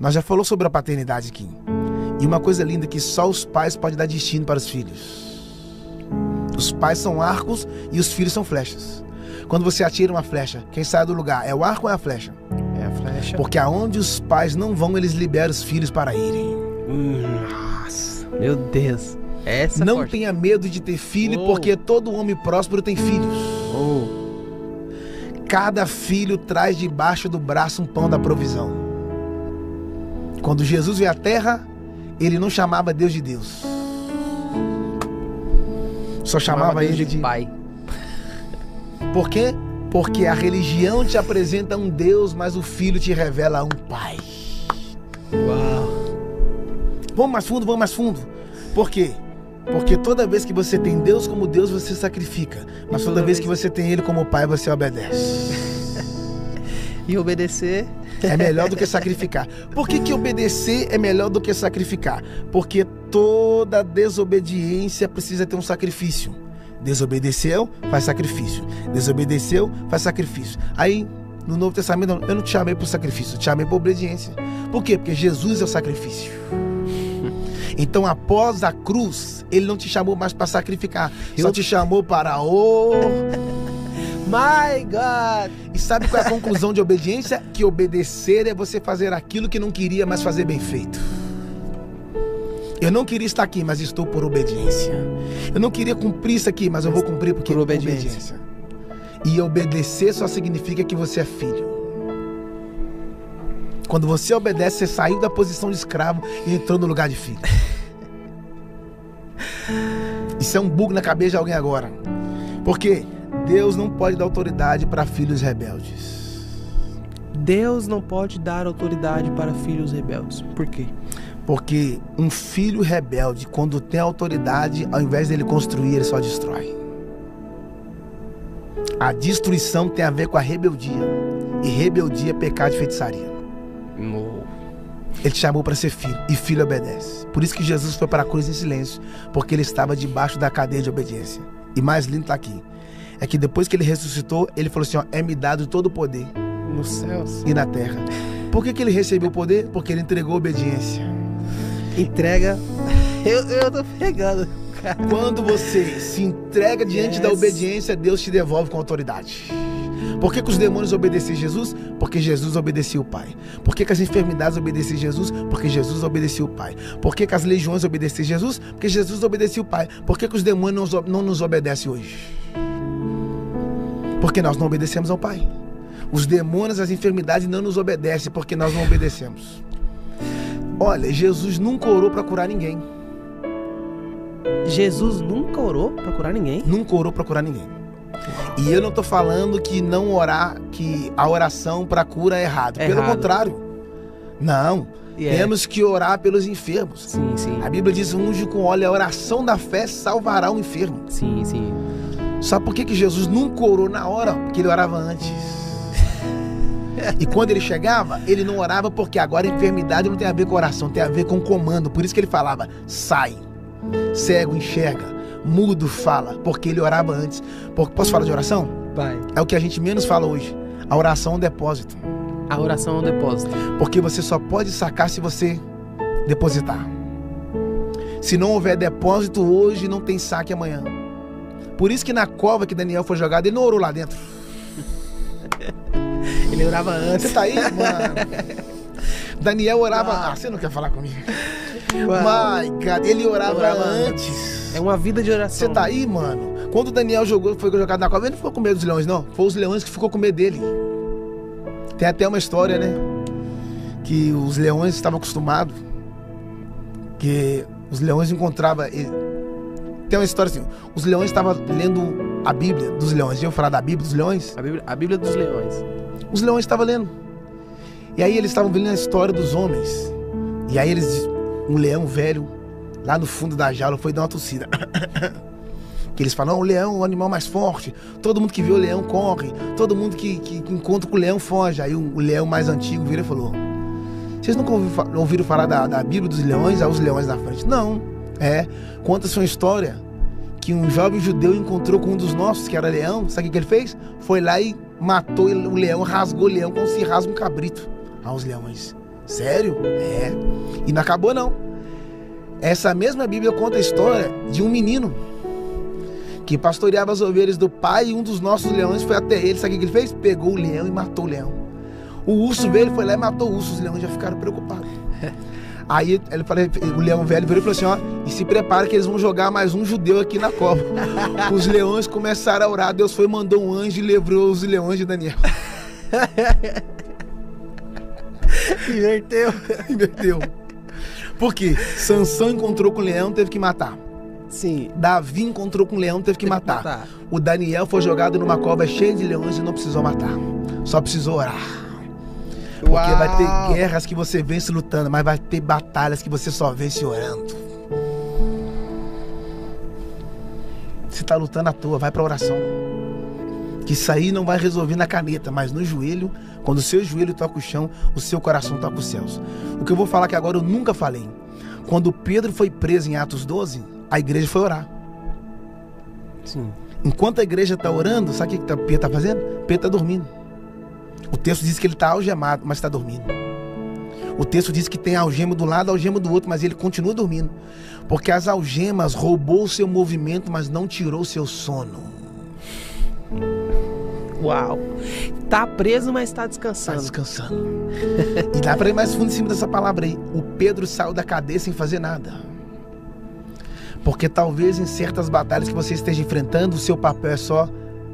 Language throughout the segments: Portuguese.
Nós já falamos sobre a paternidade aqui. E uma coisa linda é que só os pais podem dar destino para os filhos. Os pais são arcos e os filhos são flechas. Quando você atira uma flecha, quem sai do lugar é o arco ou é a flecha? É a flecha. Porque aonde os pais não vão, eles liberam os filhos para irem. Nossa, meu Deus. Essa não forte. tenha medo de ter filho, porque todo homem próspero tem filhos. Cada filho traz debaixo do braço um pão da provisão. Quando Jesus veio à terra, ele não chamava Deus de Deus. Só chamava ele de pai. Por quê? Porque a religião te apresenta um Deus, mas o filho te revela um pai. Uau. Vamos mais fundo, vamos mais fundo. Por quê? Porque toda vez que você tem Deus como Deus, você sacrifica. Mas toda vez que você tem Ele como pai, você obedece. E obedecer é melhor do que sacrificar. Por que obedecer é melhor do que sacrificar? Porque toda desobediência precisa ter um sacrifício. Desobedeceu, faz sacrifício. Desobedeceu, faz sacrifício. Aí, no Novo Testamento, eu não te chamei por sacrifício, eu te chamei por obediência. Por quê? Porque Jesus é o sacrifício. Então, após a cruz, ele não te chamou mais para sacrificar, só te chamou para My God! E sabe qual é a conclusão de obediência? Que obedecer é você fazer aquilo que não queria, mas fazer bem feito. Eu não queria estar aqui, mas estou por obediência. Eu não queria cumprir isso aqui, mas eu vou cumprir porque por obediência. E obedecer só significa que você é filho. Quando você obedece, você saiu da posição de escravo e entrou no lugar de filho. Isso é um bug na cabeça de alguém agora. Por quê? Deus não pode dar autoridade para filhos rebeldes. Deus não pode dar autoridade para filhos rebeldes. Por quê? Porque um filho rebelde, quando tem autoridade, ao invés dele construir, ele só destrói. A destruição tem a ver com a rebeldia. E rebeldia é pecado de feitiçaria. Ele te chamou para ser filho, e filho obedece. Por isso que Jesus foi para a cruz em silêncio, porque ele estava debaixo da cadeia de obediência. E mais lindo está aqui, é que depois que ele ressuscitou, ele falou assim, ó, é-me dado todo o poder nos céus e na terra. Por que ele recebeu o poder? Porque ele entregou obediência. Entrega. Eu tô pegando. Quando você se entrega diante da obediência, Deus te devolve com autoridade. Por que os demônios obedeciam a Jesus? Porque Jesus obedecia o Pai. Por que as enfermidades obedeciam a Jesus? Porque Jesus obedecia o Pai. Por que as legiões obedeciam a Jesus? Porque Jesus obedecia o Pai. Por que os demônios não nos obedecem hoje? Porque nós não obedecemos ao Pai. Os demônios, as enfermidades não nos obedecem porque nós não obedecemos. Olha, Jesus nunca orou para curar ninguém. Jesus nunca orou para curar ninguém? Nunca orou para curar ninguém. E eu não estou falando que não orar, que a oração para cura é errado. Pelo contrário. Não. Temos que orar pelos enfermos. Sim, sim. A Bíblia diz, unge com óleo, a oração da fé salvará o enfermo. Sim, sim. Sabe por que Jesus nunca orou na hora? Porque ele orava antes. E quando ele chegava, ele não orava porque agora a enfermidade não tem a ver com oração, tem a ver com comando. Por isso que ele falava, sai. Cego enxerga, mudo fala, porque ele orava antes. Posso falar de oração? Vai. É o que a gente menos fala hoje. A oração é um depósito. A oração é um depósito. Porque você só pode sacar se você depositar. Se não houver depósito hoje, não tem saque amanhã. Por isso que na cova que Daniel foi jogado, ele não orou lá dentro. Ele orava antes. Você tá aí, mano? Daniel orava... você não quer falar comigo? My God, ele orava antes. É uma vida de oração. Você tá aí, mano? Quando o Daniel foi jogado na cova, ele não ficou com medo dos leões, não. Foi os leões que ficou com medo dele. Tem até uma história, né? Que os leões estavam acostumados. Que os leões encontravam... Tem uma história assim. Os leões estavam lendo a Bíblia dos leões. Já ouviu falar da Bíblia dos leões? A Bíblia dos leões. Os leões estavam lendo. E aí eles estavam vendo a história dos homens. E aí um leão velho, lá no fundo da jaula, foi dar uma tossida. Que eles falam, o leão é o animal mais forte. Todo mundo que vê o leão corre. Todo mundo que encontra com o leão foge. Aí o leão mais antigo vira e falou, vocês nunca ouviram falar da Bíblia dos leões? Os leões na frente. Não. Conta-se uma história que um jovem judeu encontrou com um dos nossos, que era leão. Sabe o que ele fez? Foi lá e matou o leão, rasgou o leão como se rasga um cabrito. Os leões. Sério? É. E não acabou não. Essa mesma Bíblia conta a história de um menino que pastoreava as ovelhas do pai, e um dos nossos leões foi até ele. Sabe o que ele fez? Pegou o leão e matou o leão. O urso veio, ele foi lá e matou o urso. Os leões já ficaram preocupados. Aí ele falou, o leão velho virou e falou assim, ó, e se prepara que eles vão jogar mais um judeu aqui na cova. Os leões começaram a orar, Deus foi e mandou um anjo e livrou os leões de Daniel. Inverteu. Por quê? Sansão encontrou com o leão, teve que matar. Sim. Davi encontrou com o leão, teve que matar. O Daniel foi jogado numa cova cheia de leões e não precisou matar. Só precisou orar. Porque vai ter guerras que você vence lutando, mas vai ter batalhas que você só vence orando. Você está lutando à toa, vai para oração. Que isso aí não vai resolver na caneta, mas no joelho, quando o seu joelho toca o chão, o seu coração toca os céus. O que eu vou falar que agora eu nunca falei. Quando Pedro foi preso em Atos 12, a igreja foi orar. Sim. Enquanto a igreja está orando, sabe o que Pedro está fazendo? Pedro está dormindo. O texto diz que ele está algemado, mas está dormindo. O texto diz que tem algema do lado, algema do outro, mas ele continua dormindo. Porque as algemas roubou o seu movimento, mas não tirou o seu sono. Uau. Tá preso, mas tá descansando. Está descansando. E dá para ir mais fundo em cima dessa palavra aí. O Pedro saiu da cadeia sem fazer nada. Porque talvez em certas batalhas que você esteja enfrentando, o seu papel é só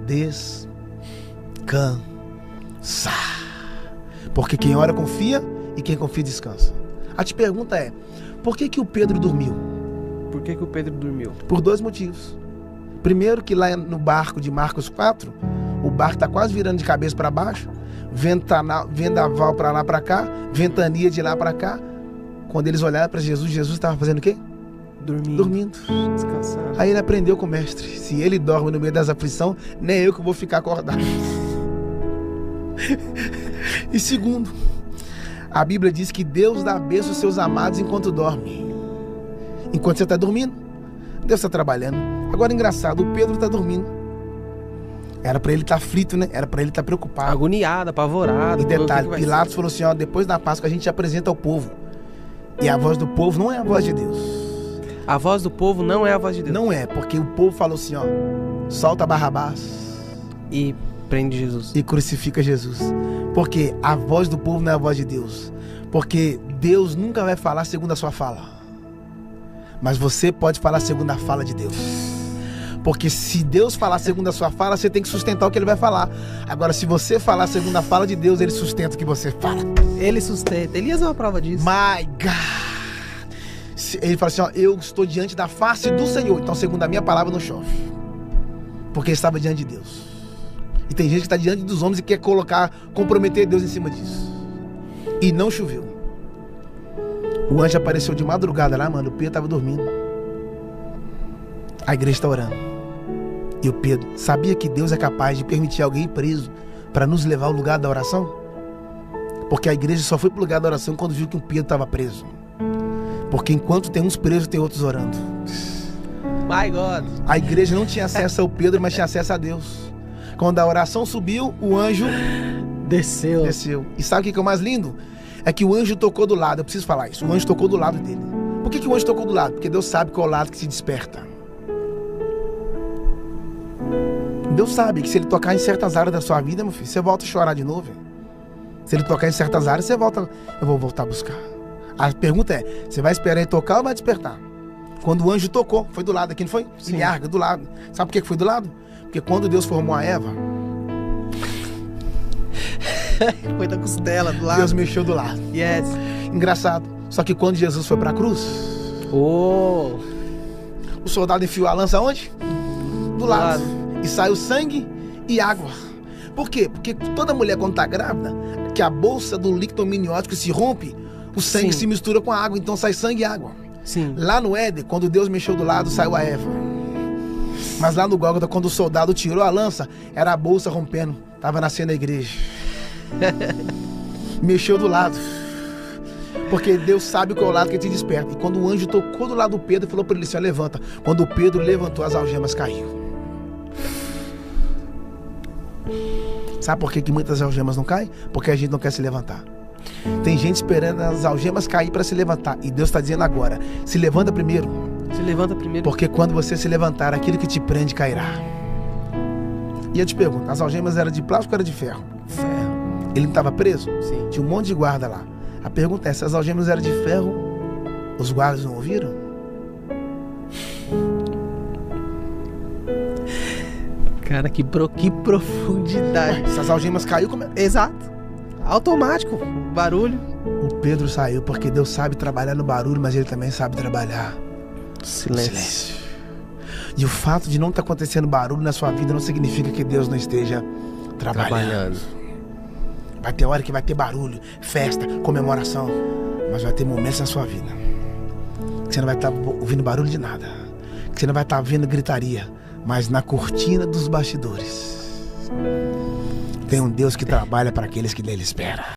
descansar. Porque quem ora confia e quem confia descansa. A te pergunta é, por que o Pedro dormiu? Por que o Pedro dormiu? Por dois motivos. Primeiro que lá no barco de Marcos 4, o barco está quase virando de cabeça para baixo, vendaval para lá para cá, ventania de lá para cá. Quando eles olharam para Jesus, Jesus estava fazendo o quê? Dormindo. Descansando. Aí ele aprendeu com o mestre, se ele dorme no meio das aflições, nem eu que vou ficar acordado. E segundo, a Bíblia diz que Deus dá bênção aos seus amados enquanto dorme. Enquanto você está dormindo, Deus está trabalhando. Agora, engraçado, o Pedro está dormindo. Era para ele estar aflito, né? Era para ele estar preocupado. Agoniado, apavorado. E detalhe, Pilatos falou assim, ó, depois da Páscoa a gente apresenta ao povo. E a voz do povo não é a voz de Deus. A voz do povo não é a voz de Deus. Não é, porque o povo falou assim, ó, solta Barrabás. E prende Jesus. E crucifica Jesus. Porque a voz do povo não é a voz de Deus. Porque Deus nunca vai falar segundo a sua fala. Mas você pode falar segundo a fala de Deus. Porque se Deus falar segundo a sua fala, você tem que sustentar o que ele vai falar. Agora, se você falar segundo a fala de Deus, ele sustenta o que você fala. Ele sustenta. Elias é uma prova disso. My God. Ele fala assim, ó, eu estou diante da face do Senhor. Então, segundo a minha palavra, não chove. Porque ele estava diante de Deus. E tem gente que está diante dos homens e quer comprometer Deus em cima disso. E não choveu. O anjo apareceu de madrugada lá, mano. O Pedro estava dormindo. A igreja está orando. E o Pedro sabia que Deus é capaz de permitir alguém preso para nos levar ao lugar da oração? Porque a igreja só foi para o lugar da oração quando viu que um Pedro estava preso. Porque enquanto tem uns presos, tem outros orando. My God. A igreja não tinha acesso ao Pedro, mas tinha acesso a Deus. Quando a oração subiu, o anjo desceu. E sabe o que é o mais lindo? É que o anjo tocou do lado. Eu preciso falar isso. O anjo tocou do lado dele. Por que o anjo tocou do lado? Porque Deus sabe qual é o lado que se desperta. Deus sabe que se ele tocar em certas áreas da sua vida, meu filho, você volta a chorar de novo. Se ele tocar em certas áreas, você volta. Eu vou voltar a buscar. A pergunta é, você vai esperar ele tocar ou vai despertar? Quando o anjo tocou, foi do lado aqui, não foi? Sim. Ilharga, do lado. Sabe por que foi do lado? Porque quando Deus formou a Eva, foi da costela, do lado. Deus mexeu do lado. Yes. Engraçado. Só que quando Jesus foi para a cruz, o soldado enfiou a lança onde? Do lado. E saiu sangue e água. Por quê? Porque toda mulher quando está grávida, que a bolsa do líquido amniótico se rompe, o sangue se mistura com a água, então sai sangue e água. Sim. Lá no Éden, quando Deus mexeu do lado, saiu a Eva. Mas lá no Gólgota, quando o soldado tirou a lança, era a bolsa rompendo. Estava nascendo a igreja. Mexeu do lado. Porque Deus sabe qual é o lado que te desperta. E quando o anjo tocou do lado do Pedro, falou para ele assim, levanta. Quando o Pedro levantou, as algemas caíram. Sabe por que muitas algemas não caem? Porque a gente não quer se levantar. Tem gente esperando as algemas cair para se levantar. E Deus está dizendo agora, se levanta primeiro. Se levanta primeiro. Porque quando você se levantar, aquilo que te prende cairá. E eu te pergunto, as algemas eram de plástico ou era de ferro? Ferro. Ele não estava preso? Sim. Tinha um monte de guarda lá. A pergunta é, se as algemas eram de ferro, os guardas não ouviram? Cara, que profundidade. Se as algemas caiu, como é? Exato. Automático. Barulho. O Pedro saiu porque Deus sabe trabalhar no barulho, mas ele também sabe trabalhar no Silêncio. silêncio. E o fato de não estar acontecendo barulho na sua vida não significa que Deus não esteja trabalhando. Vai ter hora que vai ter barulho, festa, comemoração, mas vai ter momentos na sua vida que você não vai estar ouvindo barulho de nada, que você não vai estar vendo gritaria, mas na cortina dos bastidores tem um Deus que trabalha para aqueles que nele esperam.